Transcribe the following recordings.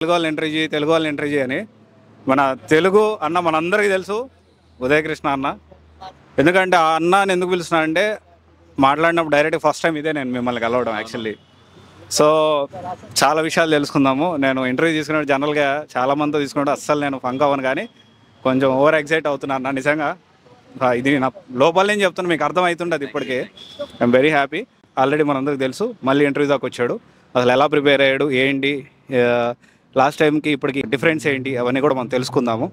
తెలుగు వాళ్ళని ఎంట్రీ చేయని మన తెలుగు అన్న మనందరికీ తెలుసు ఉదయకృష్ణ అన్న. ఎందుకంటే ఆ అన్నని ఎందుకు పిలుస్తున్నా అంటే మాట్లాడినప్పుడు డైరెక్ట్ ఫస్ట్ టైం ఇదే నేను మిమ్మల్ని కలవడం యాక్చువల్లీ. సో చాలా విషయాలు తెలుసుకుందాము. నేను ఇంటర్వ్యూ తీసుకున్నప్పుడు జనరల్గా చాలామందితో తీసుకున్నప్పుడు అస్సలు నేను ఫంక్ అవ్వను, కానీ కొంచెం ఓవర్ ఎగ్జైట్ అవుతున్నాను అన్న నిజంగా. ఇది నా లోపల నేను చెప్తాను, మీకు అర్థమవుతుండదు ఇప్పటికే. I'm very happy. ఆల్రెడీ మనందరికి తెలుసు, మళ్ళీ ఇంటర్వ్యూ దాకా వచ్చాడు. అసలు ఎలా ప్రిపేర్ అయ్యాడు, ఏంటి, లాస్ట్ టైంకి ఇప్పటికి డిఫరెన్స్ ఏంటి, అవన్నీ కూడా మనం తెలుసుకుందాము.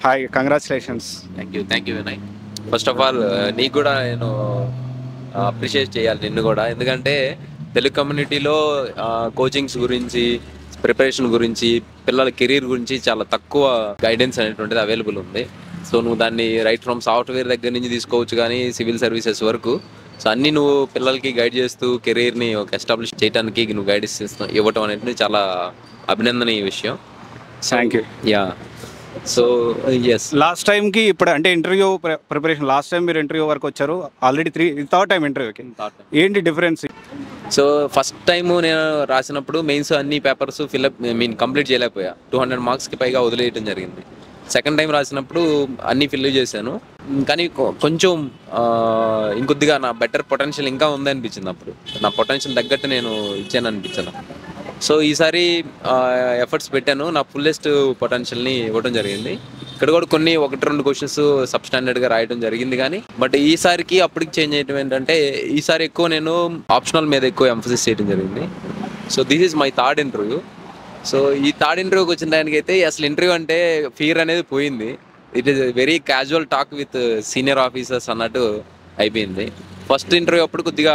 Hi, congratulations. Thank you Vinay. First of all నీకు కూడా నేను అప్రిషియేట్ చేయాలి నిన్ను కూడా, ఎందుకంటే తెలుగు కమ్యూనిటీలో కోచింగ్స్ గురించి, ప్రిపరేషన్ గురించి, పిల్లల కెరీర్ గురించి చాలా తక్కువ గైడెన్స్ అనేటువంటిది అవైలబుల్ ఉంది. సో నువ్వు దాన్ని రైట్ ఫ్రమ్ సాఫ్ట్వేర్ దగ్గర నుంచి తీసుకోవచ్చు, కానీ సివిల్ సర్వీసెస్ వరకు సో అన్నీ నువ్వు పిల్లలకి గైడ్ చేస్తూ కెరీర్ని ఒక ఎస్టాబ్లిష్ చేయడానికి నువ్వు గైడెన్స్ ఇవ్వటం అనేది చాలా అభినందనీయ విషయం. Thank you. Yeah, so yes, last టైంకి ఇప్పుడు అంటే ఇంటర్వ్యూ ప్రిపరేషన్, లాస్ట్ టైం మీరు ఇంటర్వ్యూ వరకు వచ్చారు, ఆల్రెడీ థర్డ్ టైం ఇంటర్వ్యూకి, ఏంటి డిఫరెన్స్? సో ఫస్ట్ టైం నేను రాసినప్పుడు మెయిన్స్ అన్ని పేపర్స్ కంప్లీట్ చేయలేకపోయా, 200 మార్క్స్కి పైగా వదిలేయటం జరిగింది. సెకండ్ టైం రాసినప్పుడు అన్నీ ఫిల్ చేశాను, కానీ కొంచెం ఇంకొద్దిగా నా బెటర్ పొటెన్షియల్ ఇంకా ఉందనిపించింది. అప్పుడు నా పొటెన్షియల్ తగ్గట్టు నేను ఇచ్చాను అనిపించాను. సో ఈసారి ఎఫర్ట్స్ పెట్టాను, నా ఫుల్లెస్ట్ పొటెన్షియల్ని ఇవ్వడం జరిగింది. ఇక్కడ కూడా కొన్ని 1-2 క్వశ్చన్స్ సబ్ స్టాండర్డ్గా రాయడం జరిగింది, కానీ బట్ ఈసారికి అప్పటికి చేంజ్ చేయడం ఏంటంటే ఈసారి ఎక్కువ నేను ఆప్షనల్ మీద ఎక్కువ ఎంఫసిస్ చేయడం జరిగింది. So this is my third interview. So ఈ థర్డ్ ఇంటర్వ్యూకి వచ్చిన దానికి అయితే అసలు ఇంటర్వ్యూ అంటే ఫియర్ అనేది పోయింది. It is very casual talk with senior officers అన్నట్టు అయిపోయింది. ఫస్ట్ ఇంటర్వ్యూ అప్పుడు కొద్దిగా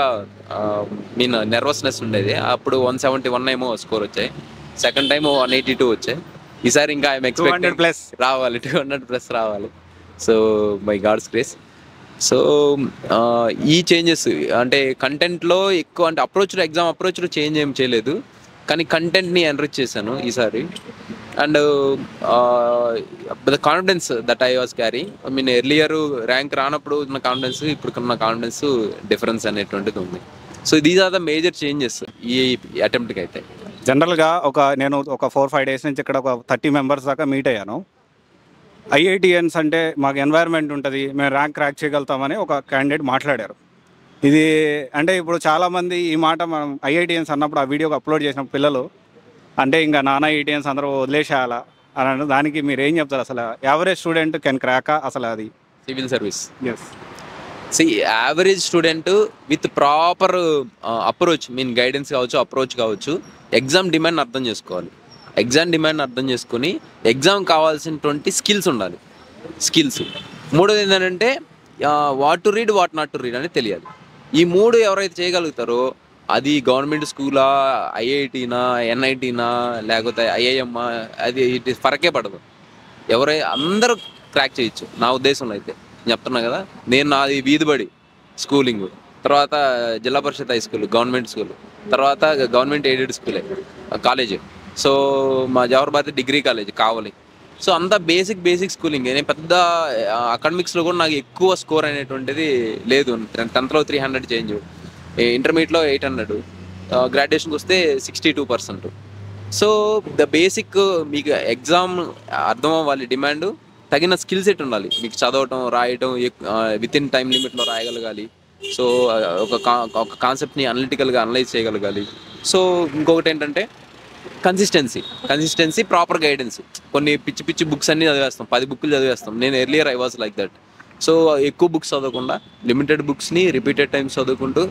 నెర్వస్నెస్ ఉండేది. అప్పుడు 171 ఏమో స్కోర్ వచ్చాయి, సెకండ్ టైం 182 వచ్చాయి. ఈసారి ఇంకా ఐఎమ్ ఎక్స్పెక్టింగ్ 200+ రావాలి, 200+ రావాలి. So my God's grace. So ఈ చేంజెస్ అంటే కంటెంట్లో ఎక్కువ, అంటే ఎగ్జామ్ అప్రోచ్లో చేంజ్ ఏం చేయలేదు, కానీ కంటెంట్ని ఎన్రిచ్ చేశాను ఈసారి. And the confidence that I was carry, earlier rank రానప్పుడు ఉన్న కాన్ఫిడెన్స్, ఇప్పుడు ఉన్న కాన్ఫిడెన్స్ డిఫరెన్స్ అనేటువంటిది ఉంది. So these are the major changes ఈ అటెంప్ట్కి అయితే. జనరల్గా నేను ఒక 4-5 డేస్ నుంచి ఇక్కడ ఒక 30 మెంబర్స్ దాకా మీట్ అయ్యాను. ఐఐటిఎన్స్ అంటే మాకు ఎన్వైర్న్మెంట్ ఉంటుంది, మేము ర్యాంక్ క్రాక్ చేయగలుగుతామని ఒక క్యాండిడేట్ మాట్లాడారు. ఇది అంటే ఇప్పుడు చాలామంది ఈ మాట మనం ఐఐటిఎన్స్ అన్నప్పుడు ఆ వీడియోకి అప్లోడ్ చేసిన పిల్లలు అంటే ఇంకా నాన్న ఐఐటిఎన్స్ అందరూ వదిలేసేయాలా అని, దానికి మీరు ఏం చెప్తారు? అసలు యావరేజ్ స్టూడెంట్ కెన్ క్రాకా అసలు అది civil service? Yes. Average student with proper approach, guidance కావచ్చు, అప్రోచ్ కావచ్చు, ఎగ్జామ్ డిమాండ్ అర్థం చేసుకోవాలి. ఎగ్జామ్ డిమాండ్ అర్థం చేసుకొని ఎగ్జామ్ కావాల్సినటువంటి స్కిల్స్ ఉండాలి. స్కిల్స్. మూడోది ఏంటంటే what to read, what not to read అని తెలియాలి. ఈ మూడు ఎవరైతే చేయగలుగుతారో అది గవర్నమెంట్ స్కూలా, ఐఐటీనా, ఎన్ఐటీనా, లేకపోతే ఐఐఎమ్మా, అది ఇట్ ఫరకే పడదు. అందరూ క్రాక్ చేయొచ్చు నా ఉద్దేశంలో అయితే. చెప్తున్నా కదా, నేను నాది వీధిబడి స్కూలింగ్, తర్వాత జిల్లా పరిషత్ హై స్కూల్, గవర్నమెంట్ స్కూల్, తర్వాత గవర్నమెంట్ ఎయిడెడ్ స్కూలే కాలేజ్. సో మా జవహర్ భారతి డిగ్రీ కాలేజ్ కావాలి. సో అంతా బేసిక్ స్కూలింగ్. నేను పెద్ద అకాడమిక్స్లో కూడా నాకు ఎక్కువ స్కోర్ అనేటువంటిది లేదు. 10th 300 చేంజ్, ఇంటర్మీడియట్లో 800, గ్రాడ్యుయేషన్కి వస్తే 62%. సో ద బేసిక్ మీకు ఎగ్జామ్ అర్థం అవ్వాలి, డిమాండ్ తగిన స్కిల్ సెట్ ఉండాలి. మీకు చదవటం, రాయటం, విత్ ఇన్ టైం లిమిట్లో రాయగలగాలి. సో ఒక కాన్సెప్ట్ని అనలిటికల్గా అనలైజ్ చేయగలగాలి. సో ఇంకొకటి ఏంటంటే కన్సిస్టెన్సీ, ప్రాపర్ గైడెన్స్. కొన్ని పిచ్చి బుక్స్ అన్నీ చదివేస్తాం, 10 బుక్లు చదివేస్తాం. నేను earlier I was like that. So ఎక్కువ బుక్స్ చదవకుండా లిమిటెడ్ బుక్స్ని రిపీటెడ్ టైమ్స్ చదువుకుంటూ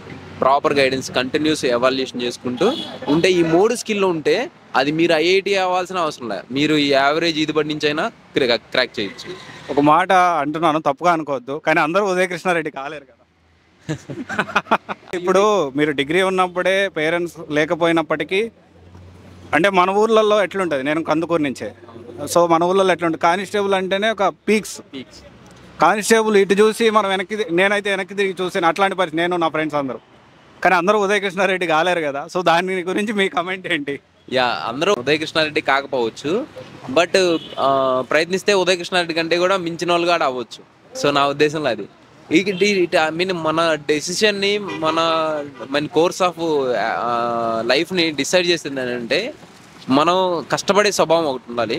ప్రాపర్ గైడెన్స్, కంటిన్యూస్ ఎవాల్యుయేషన్ చేసుకుంటూ ఉంటే, ఈ 3 స్కిల్ ఉంటే అది మీరు ఐఐటి అవ్వాల్సిన అవసరం లేదు. మీరు ఈ యావరేజ్ బడి నుంచి అయినా క్రాక్ చేయొచ్చు. ఒక మాట అంటున్నాను, తప్పుగా అనుకోవద్దు, కానీ అందరూ ఉదయకృష్ణారెడ్డి కాలేరు కదా. ఇప్పుడు మీరు డిగ్రీ ఉన్నప్పుడే పేరెంట్స్ లేకపోయినప్పటికీ, అంటే మన ఊర్లలో ఎట్లుంటుంది, నేను కందుకూరు నుంచే, సో మన ఊర్లలో ఎట్లుంటుంది, కానిస్టేబుల్ అంటేనే ఒక పీక్స్. కానిస్టేబుల్ ఇటు చూసి మనం నేనైతే వెనక్కి తిరిగి చూసాను, అట్లాంటి పరిస్థితి నేను నా ఫ్రెండ్స్ అందరూ. కానీ అందరూ ఉదయకృష్ణారెడ్డి కాలేరు కదా. సో దాని గురించి మీ కమెంట్ ఏంటి? అందరూ ఉదయకృష్ణారెడ్డి కాకపోవచ్చు, బట్ ప్రయత్నిస్తే ఉదయకృష్ణారెడ్డి కంటే కూడా మించిన వాళ్ళు కూడా అవ్వచ్చు. సో నా ఉద్దేశంలో అది మన డెసిషన్ని, మన కోర్స్ ఆఫ్ లైఫ్ని డిసైడ్ చేసింది అంటే మనం కష్టపడే స్వభావం ఒకటి ఉండాలి,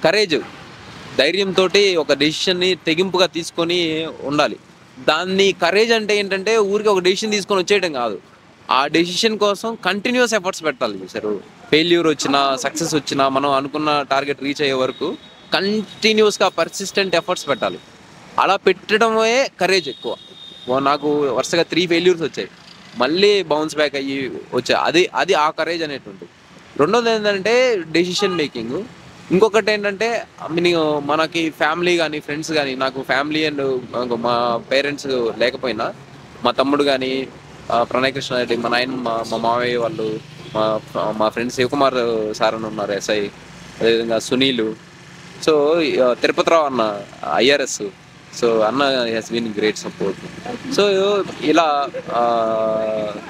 కరేజ్, ధైర్యంతో ఒక డెసిషన్ని తెగింపుగా తీసుకొని ఉండాలి. దాన్ని కరేజ్ అంటే ఏంటంటే ఊరికి ఒక డెసిషన్ తీసుకొని వచ్చేయడం కాదు, ఆ డెసిషన్ కోసం కంటిన్యూస్ ఎఫర్ట్స్ పెట్టాలి. చూసారు, ఫెయిల్యూర్ వచ్చినా సక్సెస్ వచ్చినా మనం అనుకున్న టార్గెట్ రీచ్ అయ్యే వరకు కంటిన్యూస్గా పర్సిస్టెంట్ ఎఫర్ట్స్ పెట్టాలి. అలా పెట్టడమే కరేజ్ ఎక్కువ. నాకు వరుసగా 3 ఫెయిల్యూర్స్ వచ్చాయి, మళ్ళీ బౌన్స్ బ్యాక్ అయ్యి వచ్చాయి. అది ఆ కరేజ్ అనేటువంటిది. రెండోది ఏంటంటే డెసిషన్ మేకింగ్. ఇంకొకటి ఏంటంటే మనకి ఫ్యామిలీ కానీ ఫ్రెండ్స్ కానీ, నాకు ఫ్యామిలీ అండ్ మా పేరెంట్స్ లేకపోయినా మా తమ్ముడు కానీ, ప్రణయ్ కృష్ణ రెడ్డి, మా నాయనమ్మ, మా మావయ్య వాళ్ళు, మా మా ఫ్రెండ్ శివకుమార్ సార్ అని ఉన్నారు ఎస్ఐ, అదేవిధంగా సునీలు, సో తిరుపతిరావు అన్న ఐఆర్ఎస్, సో అన్న has been great support. So ఇలా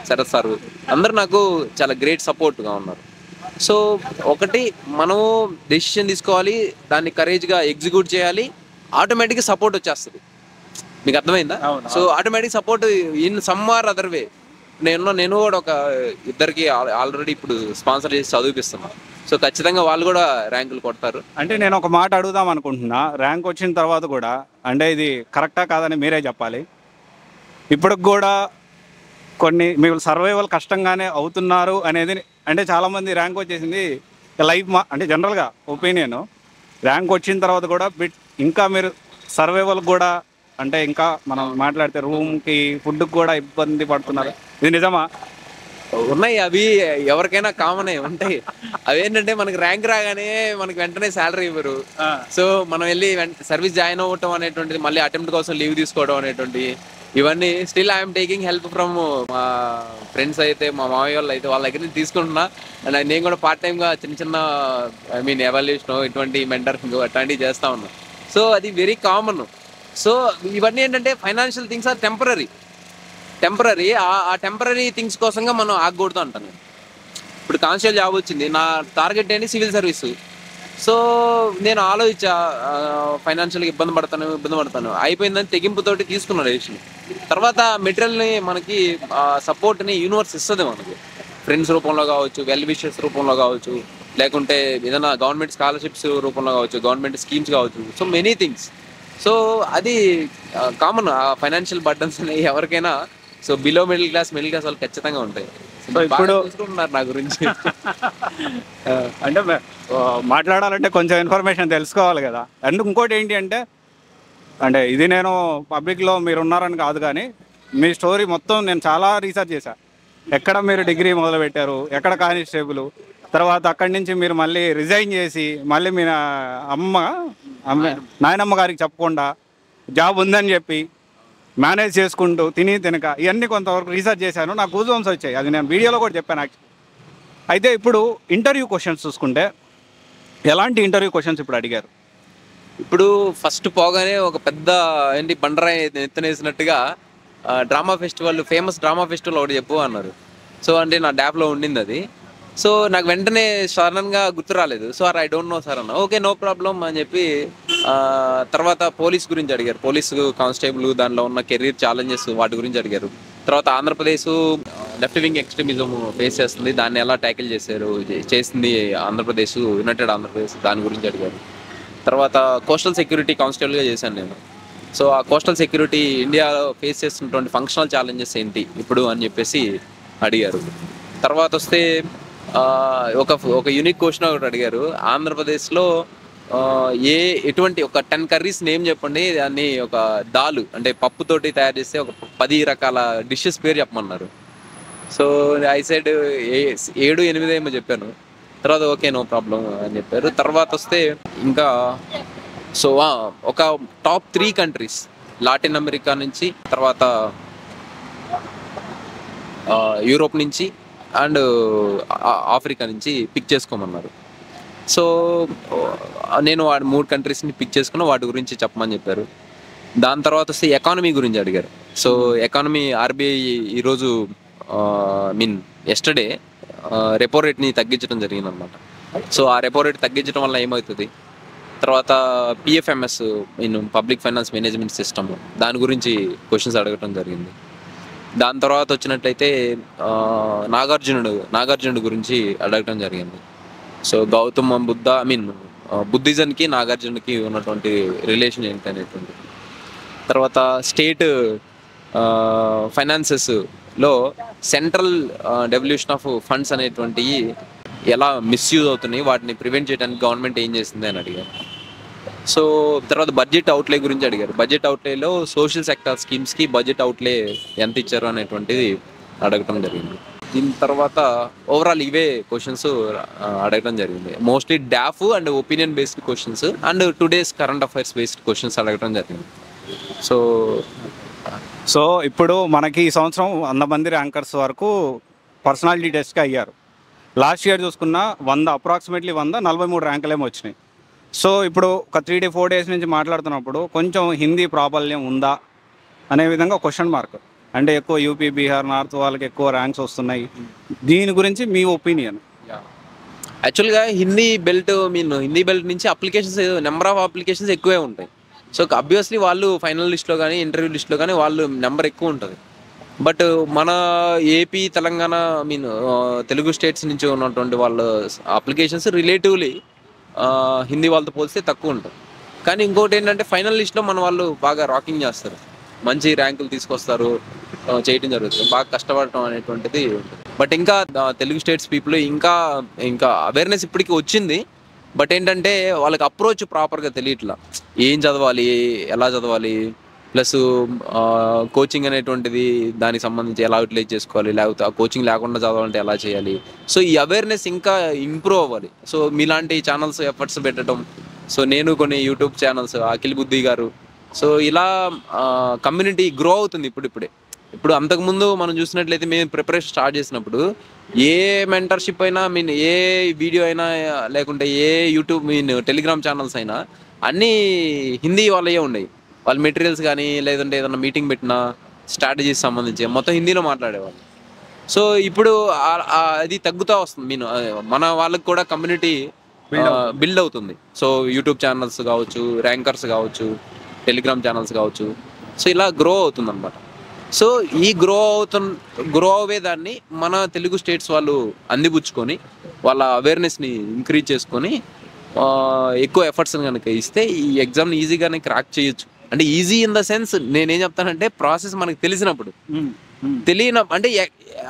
శరత్ సార్ అందరు నాకు చాలా గ్రేట్ సపోర్ట్గా ఉన్నారు. సో ఒకటి, మనము డెసిషన్ తీసుకోవాలి, దాన్ని కరేజ్గా ఎగ్జిక్యూట్ చేయాలి, ఆటోమేటిక్గా సపోర్ట్ వచ్చేస్తుంది. మీకు అర్థమైందా? So automatic support in some or other way. నేను కూడా ఒక ఇద్దరికి ఆల్రెడీ ఇప్పుడు స్పాన్సర్ చేసి చదివిపిస్తున్నాను. సో ఖచ్చితంగా వాళ్ళు కూడా ర్యాంకులు కొడతారు. అంటే నేను ఒక మాట అడుగుదాం అనుకుంటున్నా, ర్యాంక్ వచ్చిన తర్వాత కూడా, అంటే ఇది కరెక్టా కాదని మీరే చెప్పాలి. ఇప్పటికి కూడా కొన్ని మీరు సర్వైవల్ కష్టంగానే అవుతున్నారు అనేది, అంటే చాలామంది ర్యాంక్ వచ్చేసింది లైఫ్ అంటే జనరల్గా ఒపీనియన్, ర్యాంక్ వచ్చిన తర్వాత కూడా ఇంకా మీరు సర్వైవల్ కూడా, అంటే ఇంకా మనం మాట్లాడితే రూమ్కి ఫుడ్కి కూడా ఇబ్బంది పడుతున్నారు, ఇది నిజమా? ఉన్నాయి, అవి ఎవరికైనా కామనే ఉంటాయి. అవి ఏంటంటే మనకి ర్యాంక్ రాగానే మనకి వెంటనే శాలరీ ఇవ్వరు. సో మనం వెళ్ళి సర్వీస్ జాయిన్ అవ్వటం అనేటువంటిది, మళ్ళీ అటెంప్ట్ కోసం లీవ్ తీసుకోవడం అనేటువంటి, ఇవన్నీ still I'm taking help from మా ఫ్రెండ్స్ అయితే, మా మామయ్య వాళ్ళు అయితే వాళ్ళ దగ్గర నుంచి తీసుకుంటున్నా. అండ్ నేను కూడా పార్ట్ టైమ్గా చిన్న ఎవాల్యుయేషన్, ఇటువంటి మెంటరింగ్ అట్లాంటివి చేస్తూ ఉన్నా. సో అది వెరీ కామన్. సో ఇవన్నీ ఏంటంటే ఫైనాన్షియల్ థింగ్స్ ఆర్ టెంపరీ. ఆ టెంపరీ థింగ్స్ కోసంగా మనం ఆగకూడదు అంటాను. ఇప్పుడు కానిస్టేబుల్ జాబ్ వచ్చింది, నా టార్గెట్ ఏంటి సివిల్ సర్వీస్. సో నేను ఆలోచించా, ఫైనాన్షియల్గా ఇబ్బంది పడతాను, అయిపోయిందని తెగింపుతోటి తీసుకున్నాను డెసిషన్. తర్వాత మెటీరియల్ని మనకి సపోర్ట్ని యూనివర్స్ ఇస్తుంది మనకి, ఫ్రెండ్స్ రూపంలో కావచ్చు, వెల్ విషెస్ రూపంలో కావచ్చు, లేకుంటే ఏదైనా గవర్నమెంట్ స్కాలర్షిప్స్ రూపంలో కావచ్చు, గవర్నమెంట్ స్కీమ్స్ కావచ్చు, సో మెనీ థింగ్స్. సో అది కామన్, ఆ ఫైనాన్షియల్ బర్డన్స్ అనేవి ఎవరికైనా. సో బిలో మిడిల్ క్లాస్ వాళ్ళు ఖచ్చితంగా ఉంటాయి. సో ఇప్పుడు చూసుకుంటున్నారు నా గురించి. అంటే మాట్లాడాలంటే కొంచెం ఇన్ఫర్మేషన్ తెలుసుకోవాలి కదా. అండ్ ఇంకోటి ఏంటి అంటే ఇది నేను పబ్లిక్లో మీరు ఉన్నారని కాదు, కానీ మీ స్టోరీ మొత్తం నేను చాలా రీసెర్చ్ చేశాను. ఎక్కడ మీరు డిగ్రీ మొదలుపెట్టారు, ఎక్కడ కానిస్టేబుల్, తర్వాత అక్కడి నుంచి మీరు మళ్ళీ రిజైన్ చేసి మళ్ళీ మీ నాయనమ్మ గారికి చెప్పకుండా జాబ్ ఉందని చెప్పి మేనేజ్ చేసుకుంటూ తినక ఇవన్నీ కొంతవరకు రీసెర్చ్ చేశాను. నాకు గూజ్ బంప్స్ వచ్చాయి, అది నేను వీడియోలో కూడా చెప్పాను యాక్చువల్లీ. అయితే ఇప్పుడు ఇంటర్వ్యూ క్వశ్చన్స్ చూసుకుంటే ఎలాంటి ఇంటర్వ్యూ క్వశ్చన్స్ ఇప్పుడు అడిగారు? ఇప్పుడు ఫస్ట్ పోగానే ఒక పెద్ద బండరాయి ఎత్తునేసినట్టుగా ఫేమస్ డ్రామా ఫెస్టివల్ ఒకటి చెప్పు అన్నారు. సో అంటే నా డ్యాప్లో ఉండింది అది. సో నాకు వెంటనే సడన్గా గుర్తు రాలేదు. So I don't know sir అన్న. ఓకే, నో ప్రాబ్లం అని చెప్పి తర్వాత పోలీస్ గురించి అడిగారు, పోలీసు కానిస్టేబుల్ దానిలో ఉన్న కెరీర్ ఛాలెంజెస్ వాటి గురించి అడిగారు. తర్వాత Andhra Pradesh left wing extremism face చేస్తుంది, దాన్ని ఎలా ట్యాకిల్ చేసింది ఆంధ్రప్రదేశ్, యునైటెడ్ ఆంధ్రప్రదేశ్, దాని గురించి అడిగారు. తర్వాత కోస్టల్ సెక్యూరిటీ కానిస్టేబుల్గా చేశాను నేను. సో ఆ కోస్టల్ సెక్యూరిటీ ఇండియాలో ఫేస్ చేస్తున్నటువంటి ఫంక్షనల్ ఛాలెంజెస్ ఏంటి ఇప్పుడు అని చెప్పేసి అడిగారు. తర్వాత వస్తే ఒక యూనిక్ క్వశ్చన్ ఒకటి అడిగారు, ఆంధ్రప్రదేశ్లో ఎటువంటి ఒక 10 కర్రీస్ నేమ్ చెప్పండి, దాన్ని ఒక దాల్ అంటే పప్పుతోటి తయారు చేస్తే ఒక 10 రకాల డిషెస్ పేరు చెప్పమన్నారు. సో ఐ సైడ్ 7-8 ఏమో చెప్పాను. తర్వాత ఓకే, నో ప్రాబ్లం అని చెప్పారు. తర్వాత వస్తే ఇంకా సో ఒక టాప్ 3 కంట్రీస్ లాటిన్ అమెరికా నుంచి, తర్వాత యూరోప్ నుంచి అండ్ ఆఫ్రికా నుంచి పిక్ చేసుకోమన్నారు. సో నేను 3 కంట్రీస్ని పిక్ చేసుకున్న, వాటి గురించి చెప్పమని చెప్పారు. దాని తర్వాత వస్తే ఎకానమీ గురించి అడిగారు. సో ఎకానమీ, ఆర్బీఐ ఈరోజు ఎస్టర్డే రెపో రేట్ని తగ్గించడం జరిగిందనమాట. సో ఆ రెపో రేట్ తగ్గించడం వల్ల ఏమవుతుంది, తర్వాత PFMS public finance management system, దాని గురించి క్వశ్చన్స్ అడగటం జరిగింది. దాని తర్వాత వచ్చినట్లయితే నాగార్జునుడు గురించి అడగటం జరిగింది. సో గౌతమ బుద్ధ బుద్ధిజంకి నాగార్జునకి ఉన్నటువంటి రిలేషన్ ఏంటి అనేటువంటి. తర్వాత స్టేట్ ఫైనాన్సెస్లో సెంట్రల్ డెవల్యూషన్ ఆఫ్ ఫండ్స్ అనేటువంటివి ఎలా మిస్యూజ్ అవుతున్నాయి, వాటిని ప్రివెంట్ చేయడానికి గవర్నమెంట్ ఏం చేసింది అని అడిగారు. సో తర్వాత బడ్జెట్ అవుట్లే గురించి అడిగారు. బడ్జెట్ అవుట్లేలో సోషల్ సెక్టార్ స్కీమ్స్కి బడ్జెట్ అవుట్లే ఎంత ఇచ్చారు అనేటువంటిది అడగటం జరిగింది. దీని తర్వాత ఓవరాల్ ఇవే క్వశ్చన్స్ అడగడం జరిగింది. Mostly DOF and opinion based questions and today's current affairs based questions అడగడం జరిగింది. సో ఇప్పుడు మనకి ఈ సంవత్సరం 100 మంది ర్యాంకర్స్ వరకు పర్సనాలిటీ టెస్ట్గా అయ్యారు. లాస్ట్ ఇయర్ చూసుకున్న 100 అప్రాక్సిమేట్లీ 43 ర్యాంకులేమో వచ్చినాయి. సో ఇప్పుడు ఒక 3-4 డేస్ నుంచి మాట్లాడుతున్నప్పుడు కొంచెం హిందీ ప్రాబల్యం ఉందా అనే విధంగా క్వశ్చన్ మార్క్. అంటే ఎక్కువ యూపీ, బీహార్, నార్త్ వాళ్ళకి ఎక్కువ ర్యాంక్స్ వస్తున్నాయి. దీని గురించి మీ ఒపీనియన్? యాక్చువల్గా హిందీ బెల్ట్ నుంచి అప్లికేషన్స్, నెంబర్ ఆఫ్ అప్లికేషన్స్ ఎక్కువే ఉంటాయి. సో అబ్వియస్లీ వాళ్ళు ఫైనల్ లిస్ట్లో కానీ ఇంటర్వ్యూ లిస్ట్లో కానీ వాళ్ళు నెంబర్ ఎక్కువ ఉంటుంది. బట్ మన ఏపీ, తెలంగాణ తెలుగు స్టేట్స్ నుంచి ఉన్నటువంటి వాళ్ళ అప్లికేషన్స్ రిలేటివ్లీ హిందీ వాళ్ళతో పోలిస్తే తక్కువ ఉంటుంది. కానీ ఇంకోటి ఏంటంటే ఫైనల్ లిస్ట్లో మన వాళ్ళు బాగా రాకింగ్ చేస్తారు, మంచి ర్యాంకులు తీసుకొస్తారు, చేయడం జరుగుతుంది, బాగా కష్టపడటం అనేటువంటిది ఉంటుంది. బట్ ఇంకా తెలుగు స్టేట్స్ పీపుల్ ఇంకా అవేర్నెస్ ఇప్పటికీ వచ్చింది. బట్ ఏంటంటే వాళ్ళకి అప్రోచ్ ప్రాపర్గా తెలియట్లా, ఏం చదవాలి, ఎలా చదవాలి, ప్లస్ కోచింగ్ అనేటువంటిది దానికి సంబంధించి ఎలా యూటిలైజ్ చేసుకోవాలి, లేకపోతే ఆ కోచింగ్ లేకుండా చదవాలంటే ఎలా చేయాలి. సో ఈ అవేర్నెస్ ఇంకా ఇంప్రూవ్ అవ్వాలి. సో మీలాంటి ఛానల్స్ ఎఫర్ట్స్ పెట్టడం, సో నేను కొన్ని యూట్యూబ్ ఛానల్స్, అఖిల్ బుద్ధి గారు, సో ఇలా కమ్యూనిటీ గ్రో అవుతుంది ఇప్పుడిప్పుడే. ఇప్పుడు అంతకుముందు మనం చూసినట్లయితే మేము ప్రిపరేషన్ స్టార్ట్ చేసినప్పుడు ఏ మెంటర్షిప్ అయినా ఏ వీడియో అయినా లేకుంటే ఏ యూట్యూబ్ టెలిగ్రామ్ ఛానల్స్ అయినా అన్నీ హిందీ వాళ్ళే ఉండేవి. వాళ్ళ మెటీరియల్స్ కానీ లేదంటే ఏదైనా మీటింగ్ పెట్టినా స్ట్రాటజీస్ సంబంధించి మొత్తం హిందీలో మాట్లాడేవాళ్ళు. సో ఇప్పుడు అది తగ్గుతూ వస్తుంది. మన వాళ్ళకి కూడా కమ్యూనిటీ బిల్డ్ అవుతుంది. సో యూట్యూబ్ ఛానల్స్ కావచ్చు, ర్యాంకర్స్ కావచ్చు, టెలిగ్రామ్ ఛానల్స్ కావచ్చు, సో ఇలా గ్రో అవుతుంది అనమాట. సో ఈ గ్రో అయ్యేదాన్ని మన తెలుగు స్టేట్స్ వాళ్ళు అందిపుచ్చుకొని వాళ్ళ అవేర్నెస్ని ఇంక్రీజ్ చేసుకొని ఎక్కువ ఎఫర్ట్స్ కనుక ఇస్తే ఈ ఎగ్జామ్ని ఈజీగానే క్రాక్ చేయొచ్చు. అంటే ఈజీ ఇన్ ద సెన్స్ నేనేం చెప్తానంటే ప్రాసెస్ మనకు తెలిసినప్పుడు, అంటే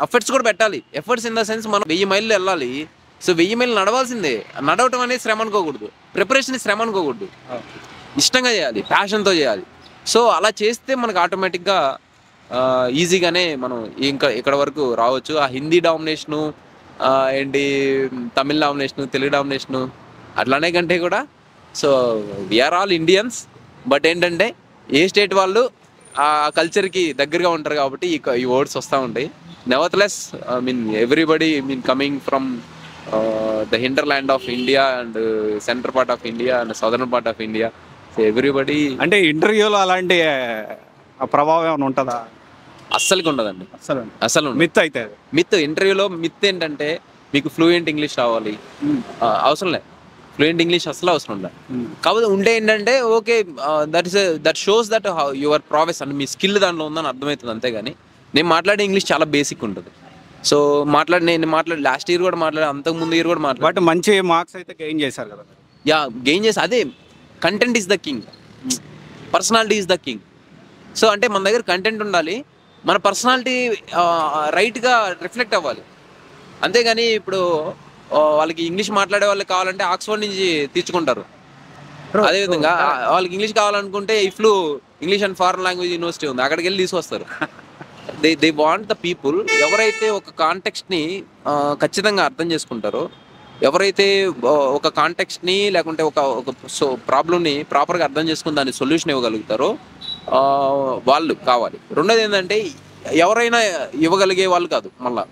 ఎఫర్ట్స్ కూడా పెట్టాలి. ఎఫర్ట్స్ ఇన్ ద సెన్స్ మనం 1000 మైళ్ళు వెళ్ళాలి. సో 1000 మైళ్ళు నడవాల్సిందే. నడవటం అనేది శ్రమ అనుకోకూడదు, ప్రిపరేషన్ శ్రమ అనుకోకూడదు, ఇష్టంగా చేయాలి, ప్యాషన్తో చేయాలి. సో అలా చేస్తే మనకు ఆటోమేటిక్గా ఈజీగానే మనం ఇంకా ఇక్కడ వరకు రావచ్చు. ఆ హిందీ డామినేషను ఏంటి, తమిళ్ డామినేషను, తెలుగు డామినేషను అట్లానే కంటే కూడా so we are all Indians. But ఏంటంటే ఏ స్టేట్ వాళ్ళు ఆ కల్చర్కి దగ్గరగా ఉంటారు కాబట్టి ఈ వర్డ్స్ వస్తూ ఉంటాయి. Nevertheless everybody coming from the hinterland of India and centre part of India and southern part of India. So everybody అంటే ఇంటర్వ్యూలో అలాంటి ప్రభావం ఏమైనా ఉంటుందా? అస్సలుగా ఉండదండి. అసలు మిత్ అయితే ఇంటర్వ్యూలో మిత్ ఏంటంటే మీకు ఫ్లూయెంట్ ఇంగ్లీష్ రావాలి, అవసరం లేదు. ఫ్లూయెంట్ ఇంగ్లీష్ అసలు అవసరం ఉండదు. కాకపోతే ఉంటే ఏంటంటే okay, that shows that your prowess అంటే మీ స్కిల్ దాంట్లో ఉందని అర్థమవుతుంది. అంతేగాని నేను మాట్లాడే ఇంగ్లీష్ చాలా బేసిక్ ఉంటుంది. సో నేను మాట్లాడి లాస్ట్ ఇయర్ కూడా మాట్లాడే, అంతకు ముందు ఇయర్ కూడా మాట్లాడి, బట్ మంచి మార్క్స్ అయితే గెయిన్ చేశారు కదా. గెయిన్ చేసి అదే content is the king, personality is the king. So అంటే మన దగ్గర కంటెంట్ ఉండాలి, మన పర్సనాలిటీ రైట్గా రిఫ్లెక్ట్ అవ్వాలి. అంతేగాని ఇప్పుడు వాళ్ళకి ఇంగ్లీష్ మాట్లాడే వాళ్ళకి కావాలంటే ఆక్స్ఫర్డ్ నుంచి తీర్చుకుంటారు. అదేవిధంగా వాళ్ళకి ఇంగ్లీష్ కావాలనుకుంటే EFLU English and foreign language university ఉంది, అక్కడికి వెళ్ళి తీసుకొస్తారు. దే వాంట్ ద పీపుల్ ఎవరైతే ఒక కాంటెక్స్ట్ని ఖచ్చితంగా అర్థం చేసుకుంటారో, ఎవరైతే ఒక కాంటెక్స్ట్ని లేకుంటే ఒక ప్రాబ్లమ్ని ప్రాపర్గా అర్థం చేసుకుని దాన్ని సొల్యూషన్ ఇవ్వగలుగుతారో వాళ్ళు కావాలి. రెండోది ఏంటంటే ఎవరైనా ఇవ్వగలిగే వాళ్ళు కాదు, మళ్ళీ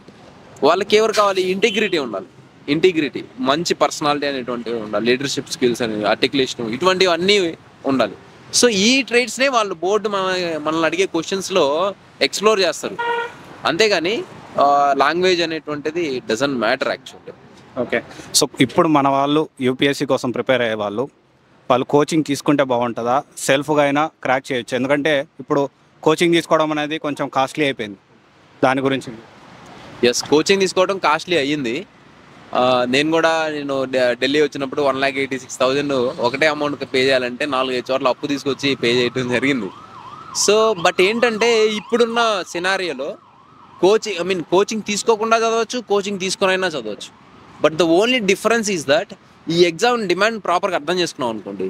వాళ్ళకి ఎవరు కావాలి, ఇంటిగ్రిటీ ఉండాలి. ఇంటిగ్రిటీ, మంచి పర్సనాలిటీ అనేటువంటివి ఉండాలి, లీడర్షిప్ స్కిల్స్ అనేవి, ఆర్టికులేషన్, ఇటువంటివి అన్నీ ఉండాలి. సో ఈ ట్రైట్స్నే వాళ్ళు బోర్డు మనల్ని అడిగే క్వశ్చన్స్లో ఎక్స్ప్లోర్ చేస్తారు. అంతేగాని లాంగ్వేజ్ అనేటువంటిది doesn't matter actually. Okay, so ఇప్పుడు మన వాళ్ళు యూపీఎస్సీ కోసం ప్రిపేర్ అయ్యే వాళ్ళు కోచింగ్ తీసుకుంటే బాగుంటుందా, సెల్ఫ్గా అయినా క్రాక్ చేయొచ్చు? ఎందుకంటే ఇప్పుడు కోచింగ్ తీసుకోవడం అనేది కొంచెం కాస్ట్లీ అయిపోయింది. దాని గురించి కోచింగ్ తీసుకోవడం కాస్ట్లీ అయ్యింది. నేను కూడా ఢిల్లీ వచ్చినప్పుడు 1,86,000 ఒకటే అమౌంట్ పే చేయాలంటే 4-5 చోట్ల అప్పు తీసుకొచ్చి పే చేయడం జరిగింది. సో బట్ ఏంటంటే ఇప్పుడున్న సినారియోలో కోచింగ్ తీసుకోకుండా చదవచ్చు, కోచింగ్ తీసుకునైనా చదవచ్చు. But the only difference is that ఈ ఎగ్జామ్ డిమాండ్ ప్రాపర్గా అర్థం చేసుకున్నాం అనుకోండి,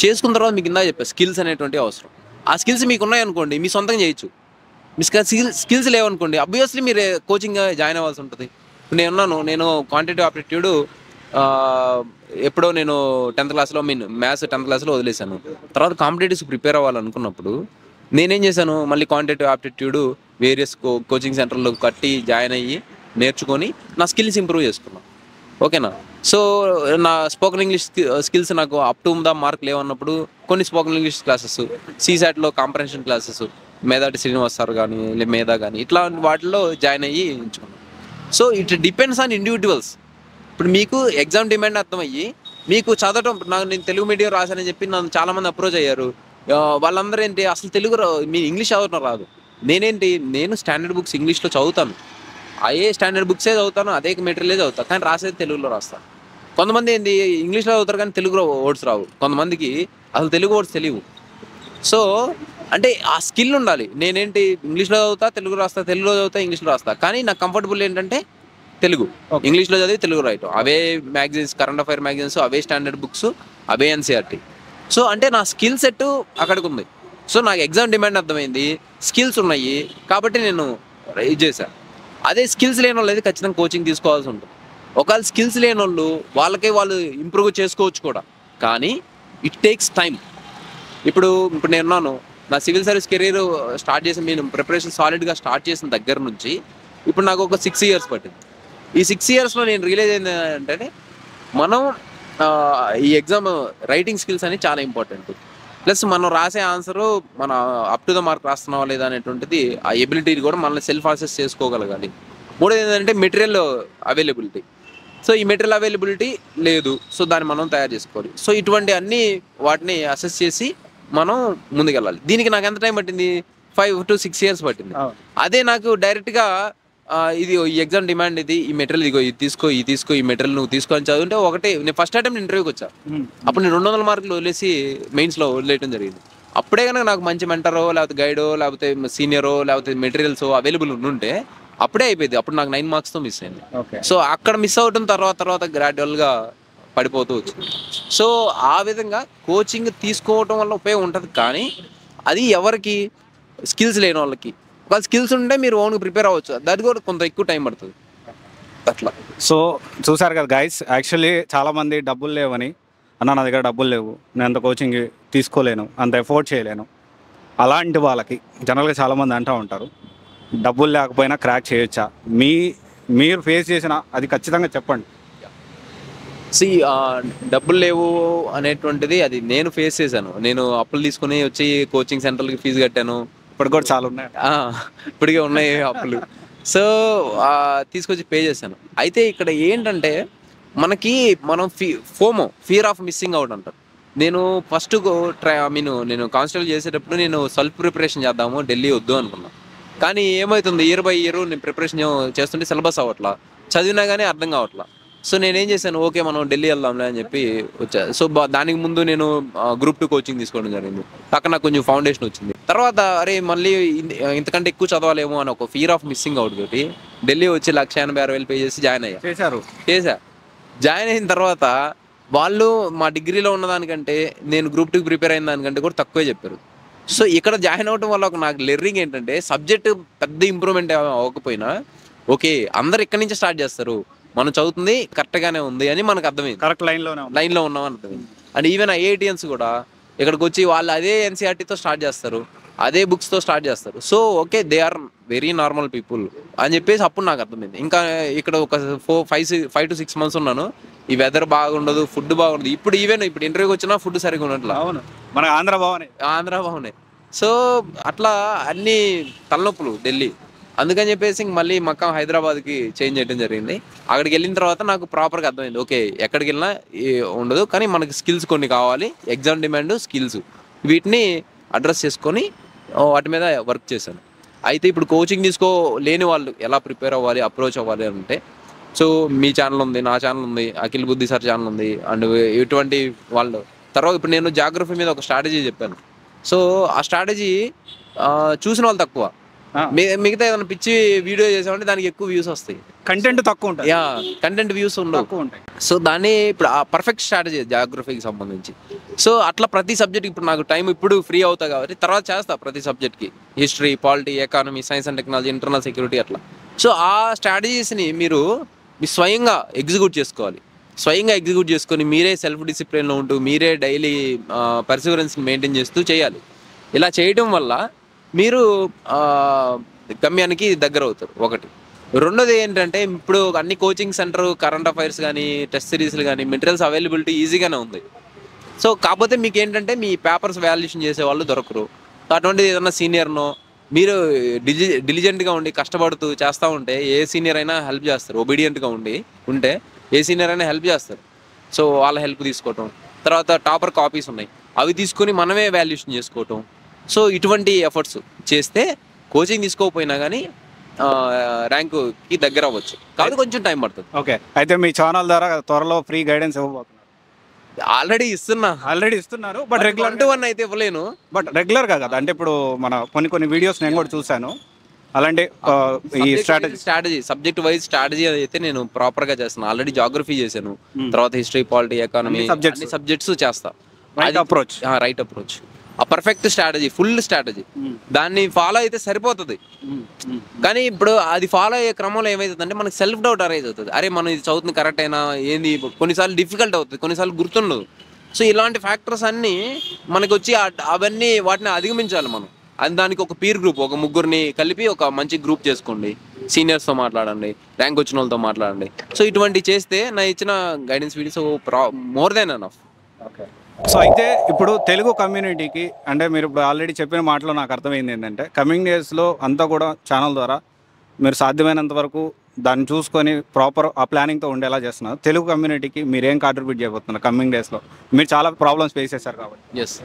చేసుకున్న తర్వాత మీకు ఇందా చెప్పే స్కిల్స్ అనేటువంటి అవసరం. ఆ స్కిల్స్ మీకు ఉన్నాయనుకోండి మీ సొంతంగా చేయొచ్చు. మీ స్కిల్స్ లేవనుకోండి అబ్వియస్లీ మీరు కోచింగ్ జాయిన్ అవ్వాల్సి ఉంటుంది. నేను క్వాంటిటేటివ్ ఆప్టిట్యూడ్ ఎప్పుడో నేను 10th క్లాస్లో మ్యాథ్స్ 10th క్లాస్లో వదిలేశాను. తర్వాత కాంపిటేటివ్స్ ప్రిపేర్ అవ్వాలనుకున్నప్పుడు నేనేం చేశాను, మళ్ళీ క్వాంటిటేటివ్ ఆప్టిట్యూడ్ వేరియస్ కోచింగ్ సెంటర్లో కట్టి జాయిన్ అయ్యి నేర్చుకొని నా స్కిల్స్ ఇంప్రూవ్ చేసుకున్నాను. ఓకేనా. సో నా స్పోకెన్ ఇంగ్లీష్ స్కిల్స్ నాకు అప్ టు ద మార్క్ లేవన్నప్పుడు కొన్ని స్పోకెన్ ఇంగ్లీష్ క్లాసెస్, సీసాట్లో కాంప్రహెన్షన్ క్లాసెస్, మేధాటి శ్రీనివాస్ సార్ కానీ మేధా కానీ ఇట్లా వాటిల్లో జాయిన్ అయ్యి ఎంచుకున్నాను. So it depends on individuals. ఇప్పుడు మీకు ఎగ్జామ్ డిమాండ్ అర్థమయ్యి మీకు చదవటం, నేను తెలుగు మీడియం రాశానని చెప్పి నన్ను చాలామంది అప్రోచ్ అయ్యారు. వాళ్ళందరూ ఏంటి అసలు తెలుగు మీ ఇంగ్లీష్ చదవటం రాదు. నేను స్టాండర్డ్ బుక్స్ ఇంగ్లీష్లో చదువుతాను, అదే స్టాండర్డ్ బుక్సే చదువుతాను, అదే మెటీరియలే చదువుతాను, కానీ రాసేది తెలుగులో రాస్తాను. కొంతమంది ఏంటి ఇంగ్లీష్లో చదువుతారు కానీ తెలుగులో వర్డ్స్ రావు, కొంతమందికి అసలు తెలుగు వర్డ్స్ తెలియవు. సో అంటే ఆ స్కిల్ ఉండాలి. నేనేంటి ఇంగ్లీష్లో చదువుతా, తెలుగు రాస్తా, తెలుగులో చదువుతా, ఇంగ్లీష్లో రాస్తా, కానీ నాకు కంఫర్టబుల్ ఏంటంటే తెలుగు. ఇంగ్లీష్లో చదివి తెలుగు రాయటం, అవే మ్యాగజైన్స్, కరెంట్ అఫైర్ మ్యాగజైన్స్, అవే స్టాండర్డ్ బుక్స్, అవే ఎన్సీఆర్టీ. సో అంటే నా స్కిల్ సెట్ అక్కడికి ఉంది. సో నాకు ఎగ్జామ్ డిమాండ్ అర్థమైంది, స్కిల్స్ ఉన్నాయి కాబట్టి నేను ఇది చేశాను. అదే స్కిల్స్ లేని వాళ్ళు అయితే ఖచ్చితంగా కోచింగ్ తీసుకోవాల్సి ఉంటుంది. ఒకవేళ స్కిల్స్ లేని వాళ్ళు వాళ్ళు ఇంప్రూవ్ చేసుకోవచ్చు కూడా, కానీ ఇట్ టేక్స్ టైం. ఇప్పుడు నేనున్నాను, నా సివిల్ సర్వీస్ కెరీర్ స్టార్ట్ చేసి నేను ప్రిపరేషన్ సాలిడ్గా స్టార్ట్ చేసిన దగ్గర నుంచి ఇప్పుడు నాకు ఒక 6 years పట్టింది. ఈ 6 yearsలో నేను రియలైజ్ అయింది ఏంటంటే మనం ఈ ఎగ్జామ్ రైటింగ్ స్కిల్స్ అని చాలా ఇంపార్టెంట్. ప్లస్ మనం రాసే ఆన్సరు మన అప్ టు ద మార్క్ రాస్తున్నావా లేదా అనేటువంటిది ఆ ఎబిలిటీ కూడా మనల్ని సెల్ఫ్ అసెస్ చేసుకోగలగాలి. మూడోది ఏంటంటే మెటీరియల్ అవైలబిలిటీ. సో ఈ మెటీరియల్ అవైలబిలిటీ లేదు, సో దాన్ని మనం తయారు చేసుకోవాలి. సో ఇటువంటి అన్ని వాటిని అసెస్ చేసి మనం ముందుకెళ్ళాలి. దీనికి నాకు ఎంత టైం పట్టింది, 5 to 6 years పట్టింది. అదే నాకు డైరెక్ట్గా ఇది ఈ ఎగ్జామ్ డిమాండ్, ఇది ఈ మెటీరియల్, ఇదిగో ఇది తీసుకో ఈ మెటీరియల్ నువ్వు తీసుకో అని చదువుంటే నేను ఫస్ట్ అటెంప్ట్ ఇంటర్వ్యూకి వచ్చా. అప్పుడు నేను 200 మార్కులు వదిలేసి మెయిన్స్లో వదిలేయడం జరిగింది. అప్పుడే కనుక నాకు మంచి మెంటరో లేకపోతే గైడో లేకపోతే సీనియరో లేకపోతే మెటీరియల్స్ అవైలబుల్ ఉంటే అప్పుడే అయిపోయింది. అప్పుడు నాకు 9 marksతో మిస్ అయింది. సో అక్కడ మిస్ అవటం తర్వాత గ్రాడ్యువల్గా పడిపోతూ వచ్చింది. సో ఆ విధంగా కోచింగ్ తీసుకోవటం వల్ల ఉపయోగం ఉంటుంది, కానీ అది ఎవరికి, స్కిల్స్ లేని వాళ్ళకి. ఒకవేళ స్కిల్స్ ఉంటే మీరు ఓన్గా ప్రిపేర్ అవ్వచ్చు, దానికి కూడా కొంత ఎక్కువ టైం పడుతుంది అట్లా. సో చూసారు కదా గైస్, యాక్చువల్లీ చాలామంది డబ్బులు లేవని, అన్న నా దగ్గర డబ్బులు లేవు, నేను అంత కోచింగ్ తీసుకోలేను, అంత ఎఫోర్డ్ చేయలేను, అలాంటి వాళ్ళకి జనరల్గా చాలామంది అంటూ ఉంటారు డబ్బులు లేకపోయినా క్రాక్ చేయొచ్చా. మీరు ఫేస్ చేసిన అది ఖచ్చితంగా చెప్పండి. డబ్బులు లేవు అనేటువంటిది అది నేను ఫేస్ చేశాను. నేను అప్పులు తీసుకుని వచ్చి కోచింగ్ సెంటర్లకి ఫీజు కట్టాను. ఇప్పుడు కూడా చాలా ఉన్నాయి, ఇప్పటికే ఉన్నాయి అప్పులు. సో తీసుకొచ్చి పే చేశాను. అయితే ఇక్కడ ఏంటంటే మనం ఫియర్ ఆఫ్ మిస్సింగ్ అవుట్ అంటారు. నేను ఫస్ట్ నేను కానిస్టేబుల్ చేసేటప్పుడు నేను సెల్ఫ్ ప్రిపరేషన్ చేద్దాము, ఢిల్లీ వద్దు అనుకున్నాను. కానీ ఏమవుతుంది, ఇయర్ బై ఇయర్ నేను ప్రిపరేషన్ చేస్తుంటే సిలబస్ అవ్వట్లా, చదివినా కానీ అర్థం కావట్లా. సో నేనేం చేశాను, ఓకే మనం ఢిల్లీ వెళ్దాంలే అని చెప్పి వచ్చా. సో దానికి ముందు నేను Group 2 కోచింగ్ తీసుకోవడం జరిగింది. పక్కన నాకు కొంచెం ఫౌండేషన్ వచ్చింది. తర్వాత అరే మళ్ళీ ఇంతకంటే ఎక్కువ చదవాలేమో అని ఒక ఫియర్ ఆఫ్ మిస్సింగ్ అవుట్ తోటి ఢిల్లీ వచ్చి 1,86,000 పే చేసి జాయిన్ చేశా. జాయిన్ అయిన తర్వాత వాళ్ళు మా డిగ్రీలో ఉన్నదానికంటే నేను Group 2 ప్రిపేర్ అయిన దానికంటే కూడా తక్కువే చెప్పారు. సో ఇక్కడ జాయిన్ అవడం వల్ల నాకు లెర్నింగ్ ఏంటంటే సబ్జెక్ట్ పెద్ద ఇంప్రూవ్మెంట్ అవ్వకపోయినా ఓకే అందరు ఇక్కడి నుంచే స్టార్ట్ చేస్తారు, మనం చదువుతుంది కరెక్ట్గానే ఉంది అని మనకు అర్థమైంది, కరెక్ట్ లైన్లో ఉన్నాం అని అర్థమైంది. అండ్ ఈవెన్ ఐఐటియన్స్ కూడా ఇక్కడికి వచ్చి వాళ్ళు అదే ఎన్సీఆర్టీతో స్టార్ట్ చేస్తారు, అదే బుక్స్తో స్టార్ట్ చేస్తారు. So okay they are very normal people అని చెప్పేసి అప్పుడు నాకు అర్థమైంది. ఇంకా ఇక్కడ ఒక 5 to 6 months ఉన్నాను. ఈ వెదర్ బాగుండదు, ఫుడ్ బాగుండదు. ఇప్పుడు ఇంటర్వ్యూకి వచ్చినా ఫుడ్ సరిగ్గా ఉన్నట్లా, మన ఆంధ్ర బాగున్నాయి. సో అట్లా అన్ని తలనొప్పులు ఢిల్లీ. అందుకని చెప్పేసి మళ్ళీ మక్కం హైదరాబాద్కి చేంజ్ చేయడం జరిగింది. అక్కడికి వెళ్ళిన తర్వాత నాకు ప్రాపర్గా అర్థమైంది, ఓకే ఎక్కడికి వెళ్ళినా ఉండదు, కానీ మనకి స్కిల్స్ కొన్ని కావాలి, ఎగ్జామ్ డిమాండ్ స్కిల్స్, వీటిని అడ్రస్ చేసుకొని వాటి మీద వర్క్ చేశాను. అయితే ఇప్పుడు కోచింగ్ లేని వాళ్ళు ఎలా ప్రిపేర్ అవ్వాలి, అప్రోచ్ అవ్వాలి అంటే సో మీ ఛానల్ ఉంది, నా ఛానల్ ఉంది, అఖిల్ బుద్ధి సార్ ఛానల్ ఉంది, అండ్ ఇటువంటి వాళ్ళు. తర్వాత ఇప్పుడు నేను జాగ్రఫీ మీద ఒక స్ట్రాటజీ చెప్పాను. సో ఆ స్ట్రాటజీ చూసిన వాళ్ళు తక్కువ. మిగతా ఏదైనా పిచ్చి వీడియో చేసామంటే దానికి ఎక్కువ వ్యూస్ వస్తాయి, కంటెంట్ తక్కువ ఉంటుంది. యా, కంటెంట్ వ్యూస్ ఉండవు. సో దాన్ని ఇప్పుడు ఆ పర్ఫెక్ట్ స్ట్రాటజీ జాగ్రఫీకి సంబంధించి. సో అట్లా ప్రతి సబ్జెక్ట్ ఇప్పుడు నాకు టైం ఇప్పుడు ఫ్రీ అవుతా కాబట్టి తర్వాత చేస్తా ప్రతి సబ్జెక్ట్కి, history, polity, economy, science and technology, internal security అట్లా. సో ఆ స్ట్రాటజీస్ని మీరు స్వయంగా ఎగ్జిక్యూట్ చేసుకోవాలి. స్వయంగా ఎగ్జిక్యూట్ చేసుకొని మీరే సెల్ఫ్ డిసిప్లిన్లో ఉంటూ మీరే డైలీ పర్సివరెన్స్ని మెయింటైన్ చేస్తూ చేయాలి. ఇలా చేయడం వల్ల మీరు గమ్యానికి దగ్గర అవుతారు. ఒకటి. రెండోది ఏంటంటే ఇప్పుడు అన్ని కోచింగ్ సెంటర్, కరెంట్ అఫైర్స్ కానీ, టెస్ట్ సిరీస్లు కానీ, మెటీరియల్స్ అవైలబిలిటీ ఈజీగానే ఉంది. సో కాకపోతే మీకు ఏంటంటే మీ పేపర్స్ వాల్యుయేషన్ చేసే వాళ్ళు దొరకరు. అటువంటిది ఏదన్నా సీనియర్నో మీరు డిలిజెంట్గా ఉండి కష్టపడుతూ చేస్తూ ఉంటే ఏ సీనియర్ అయినా హెల్ప్ చేస్తారు. ఒబీడియంట్గా ఉంటే ఏ సీనియర్ అయినా హెల్ప్ చేస్తారు. సో వాళ్ళ హెల్ప్ తీసుకోవటం, తర్వాత టాపర్ కాపీస్ ఉన్నాయి అవి తీసుకొని మనమే వాల్యుయేషన్ చేసుకోవటం. సో ఇటువంటి ఎఫర్ట్స్ చేస్తే కోచింగ్ తీసుకోకపోయినా కానీ ర్యాంకుకి దగ్గర అవ్వచ్చు. కాబట్టి కొంచెం టైం పడుతుంది. ఓకే, అయితే మీ ఛానల్ ద్వారా త్వరలో ఫ్రీ గైడెన్స్ ఇవ్వబోతున్నారు? ఆల్రెడీ ఇస్తున్నారు, బట్ రెగ్యులర్ 1-to-1 అయితే ఇవ్వలేను. బట్ రెగ్యులర్గా కదా, అంటే ఇప్పుడు మన కొన్ని వీడియోస్ నేను కూడా చూశాను. అలాంటి ఈ స్ట్రాటజీ సబ్జెక్ట్ వైజ్ స్ట్రాటజీ అయితే నేను ప్రాపర్గా చేస్తాను. ఆల్రెడీ జాగ్రఫీ చేశాను, తర్వాత హిస్టరీ, పాలిటీ, ఎకానమీ సబ్జెక్ట్స్ చేస్తా. రైట్ అప్రోచ్, ఆ పర్ఫెక్ట్ స్ట్రాటజీ, ఫుల్ స్ట్రాటజీ, దాన్ని ఫాలో అయితే సరిపోతుంది. కానీ ఇప్పుడు అది ఫాలో అయ్యే క్రమంలో ఏమవుతుందంటే మనకి సెల్ఫ్ డౌట్ అరైజ్ అవుతుంది. అరే మనం ఇది చదువుతుంది కరెక్ట్ అయినా ఏంది, కొన్నిసార్లు డిఫికల్ట్ అవుతుంది, కొన్నిసార్లు గుర్తుండదు. సో ఇలాంటి ఫ్యాక్టర్స్ అన్నీ మనకి వచ్చి అవన్నీ వాటిని అధిగమించాలి మనం. అది దానికి ఒక పీర్ గ్రూప్, ఒక ముగ్గురిని కలిపి ఒక మంచి గ్రూప్ చేసుకోండి, సీనియర్స్తో మాట్లాడండి, ర్యాంక్ వచ్చిన వాళ్ళతో మాట్లాడండి. సో ఇటువంటివి చేస్తే నా ఇచ్చిన guidance videos more than enough. Okay. So అయితే ఇప్పుడు తెలుగు కమ్యూనిటీకి, అంటే మీరు ఇప్పుడు ఆల్రెడీ చెప్పిన మాటలో నాకు అర్థమైంది ఏంటంటే కమింగ్ డేస్లో అంతా కూడా ఛానల్ ద్వారా మీరు సాధ్యమైనంత వరకు దాన్ని చూసుకొని ప్రాపర్ ఆ ప్లానింగ్తో ఉండేలా చేస్తున్నారు. తెలుగు కమ్యూనిటీకి మీరు ఏం కాంట్రిబ్యూట్ చేయబోతున్నారు కమింగ్ డేస్లో? మీరు చాలా ప్రాబ్లమ్స్ ఫేస్ చేశారు కాబట్టి. ఎస్,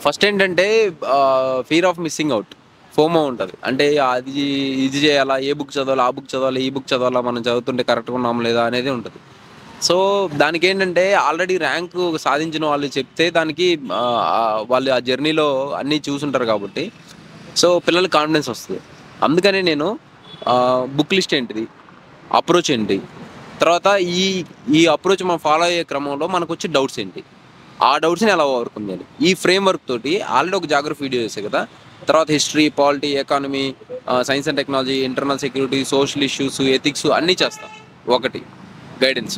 ఫస్ట్ ఏంటంటే fear of missing out, FOMO ఉంటుంది. అంటే అది ఇది చేయాలా, ఏ బుక్ చదవాలా, ఆ బుక్ చదవాలా, ఈ బుక్ చదవాలా, మనం చదువుతుంటే కరెక్ట్గా ఉన్నాం లేదా అనేది ఉంటుంది. సో దానికి ఏంటంటే ఆల్రెడీ ర్యాంకు సాధించిన వాళ్ళు చెప్తే దానికి వాళ్ళు ఆ జర్నీలో అన్నీ చూసుంటారు కాబట్టి సో పిల్లలకి కాన్ఫిడెన్స్ వస్తుంది. అందుకనే నేను బుక్ లిస్ట్ ఏంటిది, అప్రోచ్ ఏంటి, తర్వాత ఈ అప్రోచ్ మనం ఫాలో అయ్యే క్రమంలో మనకు వచ్చే డౌట్స్ ఏంటి, ఆ డౌట్స్ని ఎలా ఓవర్కమ్ చేయాలి, ఈ ఫ్రేమ్ వర్క్ తోటి ఆల్రెడీ ఒక జాగ్రఫీ వీడియో చేశాను కదా. తర్వాత history, polity, economy, science and technology, internal security, social issues, ethics అన్నీ చేస్తాం. ఒకటి గైడెన్స్.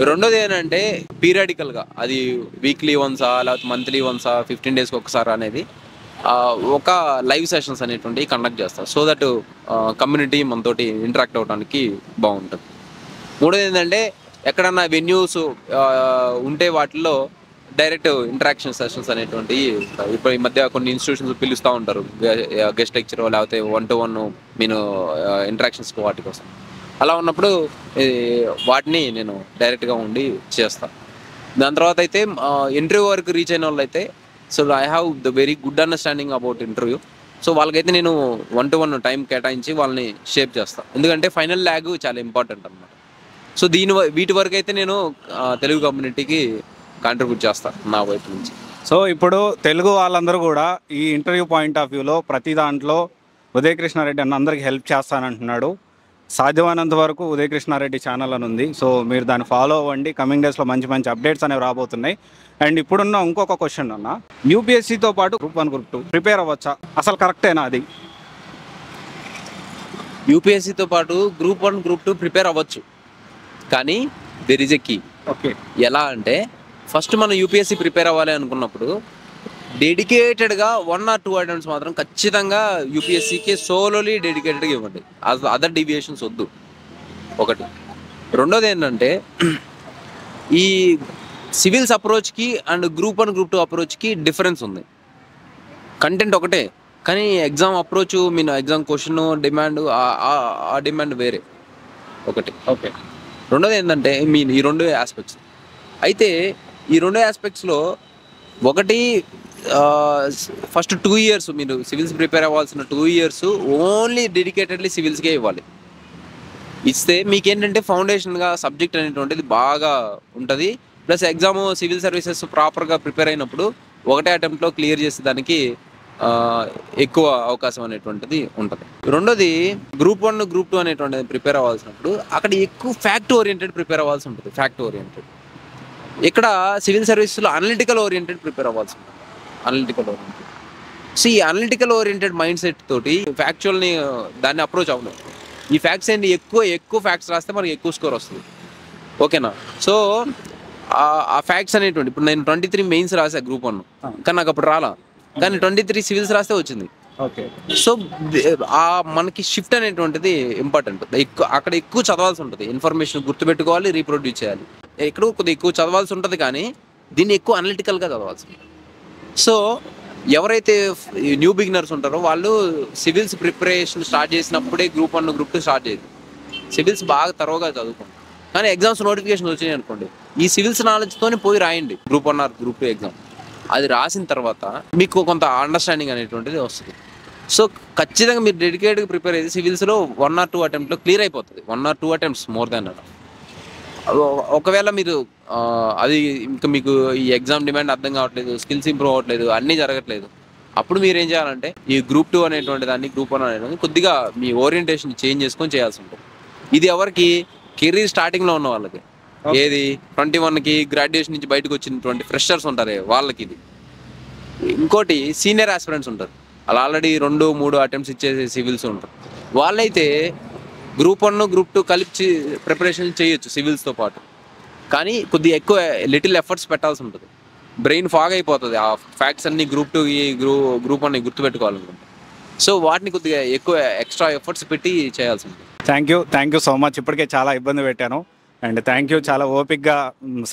రెండోది ఏంటంటే పీరియాడికల్గా, అది వీక్లీ వన్సా లేకపోతే మంత్లీ వన్సా 15 daysకి ఒకసారి అనేది ఒక లైవ్ సెషన్స్ అనేటువంటివి కండక్ట్ చేస్తారు. సో దట్ కమ్యూనిటీ మనతోటి ఇంటరాక్ట్ అవ్వడానికి బాగుంటుంది. మూడోది ఏంటంటే ఎక్కడన్నా వెన్యూస్ ఉంటే వాటిల్లో డైరెక్ట్ ఇంటరాక్షన్ సెషన్స్ అనేటువంటి ఇప్పుడు ఈ మధ్య కొన్ని ఇన్స్టిట్యూషన్స్ పిలుస్తూ ఉంటారు, గెస్ట్ లెక్చర్ లేకపోతే 1-to-1 నేను ఇంటరాక్షన్స్కి వాటి కోసం. అలా ఉన్నప్పుడు వాటిని నేను డైరెక్ట్గా ఉండి చేస్తాను. దాని తర్వాత అయితే ఇంటర్వ్యూ వరకు రీచ్ అయిన వాళ్ళు అయితే so I have the very good understanding about interview. So వాళ్ళకైతే నేను 1-to-1 టైం కేటాయించి వాళ్ళని షేప్ చేస్తాను. ఎందుకంటే ఫైనల్ ల్యాగ్ చాలా ఇంపార్టెంట్ అనమాట. సో వీటి వరకు అయితే నేను తెలుగు కమ్యూనిటీకి కాంట్రిబ్యూట్ చేస్తాను నా వైపు నుంచి. సో ఇప్పుడు తెలుగు వాళ్ళందరూ కూడా ఈ ఇంటర్వ్యూ పాయింట్ ఆఫ్ వ్యూలో ప్రతి దాంట్లో ఉదయ్ కృష్ణారెడ్డి అన్న అందరికి హెల్ప్ చేస్తానంటున్నాడు. సాధ్యమైనంత వరకు ఉదయ్ కృష్ణారెడ్డి ఛానల్ అని ఉంది. సో మీరు దాన్ని ఫాలో అవ్వండి. కమింగ్ డేస్లో మంచి మంచి అప్డేట్స్ అనేవి రాబోతున్నాయి. అండ్ ఇప్పుడున్న ఇంకొక క్వశ్చన్ అన్న, యూపీఎస్సీతో పాటు గ్రూప్ 1 గ్రూప్ 2 ప్రిపేర్ అవ్వచ్చా? అసలు కరెక్టేనా అది? యూపీఎస్సీతో పాటు గ్రూప్ 1 గ్రూప్ 2 ప్రిపేర్ అవ్వచ్చు, కానీ there is a key. Okay, ఎలా అంటే ఫస్ట్ మనం యూపీఎస్సీ ప్రిపేర్ అవ్వాలి అనుకున్నప్పుడు డెడికేటెడ్గా 1 or 2 ఐటమ్స్ మాత్రం ఖచ్చితంగా యూపీఎస్సీకి సోలోలీ డెడికేటెడ్గా ఇవ్వండి. అదర్ డీవియేషన్స్ వద్దు. ఒకటి. రెండోది ఏంటంటే ఈ సివిల్స్ అప్రోచ్కి అండ్ గ్రూప్ 1 గ్రూప్ 2 అప్రోచ్కి డిఫరెన్స్ ఉంది. కంటెంట్ ఒకటే, కానీ exam approach mean exam question demand ఆ డిమాండ్ వేరే. ఒకటి. ఓకే. రెండోది ఏంటంటే ఈ 2 ఆస్పెక్ట్స్. అయితే ఈ 2 ఆస్పెక్ట్స్లో ఒకటి ఫస్ట్ 2 years మీరు సివిల్స్ ప్రిపేర్ అవ్వాల్సిన 2 years ఓన్లీ డెడికేటెడ్లీ సివిల్స్కే ఇవ్వాలి. ఇస్తే మీకేంటంటే ఫౌండేషన్గా సబ్జెక్ట్ అనేటువంటిది బాగా ఉంటుంది. ప్లస్ ఎగ్జామ్ సివిల్ సర్వీసెస్ ప్రాపర్గా ప్రిపేర్ అయినప్పుడు ఒకటే అటెంప్ట్లో క్లియర్ చేసేదానికి ఎక్కువ అవకాశం అనేటువంటిది ఉంటుంది. రెండోది గ్రూప్ 1 గ్రూప్ 2 అనేటువంటిది ప్రిపేర్ అవ్వాల్సినప్పుడు అక్కడ ఎక్కువ ఫ్యాక్ట్ ఓరియంటెడ్ ప్రిపేర్ అవ్వాల్సి ఉంటుంది. Fact oriented. ఇక్కడ సివిల్ సర్వీసెస్లో అనలిటికల్ ఓరియంటెడ్ ప్రిపేర్ అవ్వాల్సి ఉంటుంది. Analytical oriented. సో ఈ అనలిటికల్ ఓరియంటెడ్ మైండ్ సెట్ తోటి ఫ్యాక్చువల్ని దాన్ని అప్రోచ్ అవ్వలేదు. ఈ ఫ్యాక్ట్స్ ఏంటి, ఎక్కువ ఫ్యాక్ట్స్ రాస్తే మనకి ఎక్కువ స్కోర్ వస్తుంది. ఓకేనా? సో ఆ ఫ్యాక్ట్స్ అనేటువంటి ఇప్పుడు నేను 23 మెయిన్స్ రాసా గ్రూప్ 1, కానీ నాకు అప్పుడు రాలా. కానీ 23 సివిల్స్ రాస్తే వచ్చింది. ఓకే. సో మనకి షిఫ్ట్ అనేటువంటిది ఇంపార్టెంట్. అక్కడ ఎక్కువ చదవాల్సి ఉంటుంది. ఇన్ఫర్మేషన్ గుర్తుపెట్టుకోవాలి, రీప్రొడ్యూస్ చేయాలి. ఎక్కడో కొద్దిగా ఎక్కువ చదవాల్సి ఉంటుంది, కానీ దీన్ని ఎక్కువ అనలిటికల్గా చదవాల్సి ఉంటుంది. సో ఎవరైతే న్యూ బిగినర్స్ ఉంటారో వాళ్ళు సివిల్స్ ప్రిపరేషన్ స్టార్ట్ చేసినప్పుడే గ్రూప్ 1 గ్రూప్ 2 స్టార్ట్ చేయదు. సివిల్స్ బాగా తరోగా చదువుకోండి. కానీ ఎగ్జామ్స్ నోటిఫికేషన్ వచ్చినాయి అనుకోండి, ఈ సివిల్స్ నాలెడ్జ్తోనే పోయి రాయండి గ్రూప్ 1 ఆర్ గ్రూప్ 2 ఎగ్జామ్. అది రాసిన తర్వాత మీకు కొంత అండర్స్టాండింగ్ అనేటువంటిది వస్తుంది. సో ఖచ్చితంగా మీరు డెడికేట్గా ప్రిపేర్ అయితే సివిల్స్లో 1 or 2 అటెంప్ట్లో క్లియర్ అయిపోతుంది. 1 or 2 అటెంప్ట్స్ మోర్ దాన్ అలా. ఒకవేళ మీరు అది ఇంకా మీకు ఈ ఎగ్జామ్ డిమాండ్ అర్థం కావట్లేదు, స్కిల్స్ ఇంప్రూవ్ అవ్వట్లేదు, అన్నీ జరగట్లేదు, అప్పుడు మీరు ఏం చేయాలంటే ఈ గ్రూప్ 2 అనేటువంటి దాన్ని, గ్రూప్ 1 అనేటువంటి కొద్దిగా మీ ఓరియంటేషన్ చేంజ్ చేసుకొని చేయాల్సి ఉంటుంది. ఇది ఎవరికి, కెరీర్ స్టార్టింగ్లో ఉన్న వాళ్ళకి. ఏది 21కి గ్రాడ్యుయేషన్ నుంచి బయటకు వచ్చినటువంటి ఫ్రెషర్స్ ఉంటారే వాళ్ళకి ఇది. ఇంకోటి సీనియర్ ఆస్పిరెంట్స్ ఉంటారు, అలా ఆల్రెడీ 2-3 అటెంప్ట్స్ ఇచ్చేసి సివిల్స్ ఉంటారు. వాళ్ళైతే గ్రూప్ 1 గ్రూప్ 2 కలిపి ప్రిపరేషన్ చేయొచ్చు సివిల్స్తో పాటు. కానీ కొద్దిగా ఎక్కువ లిటిల్ ఎఫర్ట్స్ పెట్టాల్సి ఉంటుంది. బ్రెయిన్ ఫాగ్ అయిపోతుంది ఆ ఫ్యాక్ట్స్ అన్ని గ్రూప్ 2కి గ్రూప్ 1ని గుర్తుపెట్టుకోవాలనుకుంటే. సో వాటిని కొద్దిగా ఎక్కువ ఎక్స్ట్రా ఎఫర్ట్స్ పెట్టి చేయాల్సి ఉంటుంది. Thank you so much. ఇప్పటికే చాలా ఇబ్బంది పెట్టాను. అండ్ థ్యాంక్ యూ, చాలా ఓపిక్గా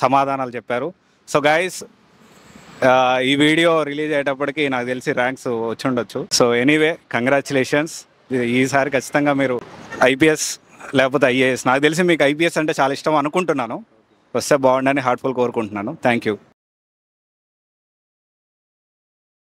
సమాధానాలు చెప్పారు. సో గైస్, ఈ వీడియో రిలీజ్ అయ్యేటప్పటికి నాకు తెలిసి ర్యాంక్స్ వచ్చి ఉండొచ్చు. So anyway, congratulations. ఈసారి ఖచ్చితంగా మీరు ఐపీఎస్ లేకపోతే ఐఏఎస్, నాకు తెలిసి మీకు ఐపీఎస్ అంటే చాలా ఇష్టం అనుకుంటున్నాను, వస్తే బాగుండని హార్ట్ఫుల్ కోరుకుంటున్నాను. Thank you.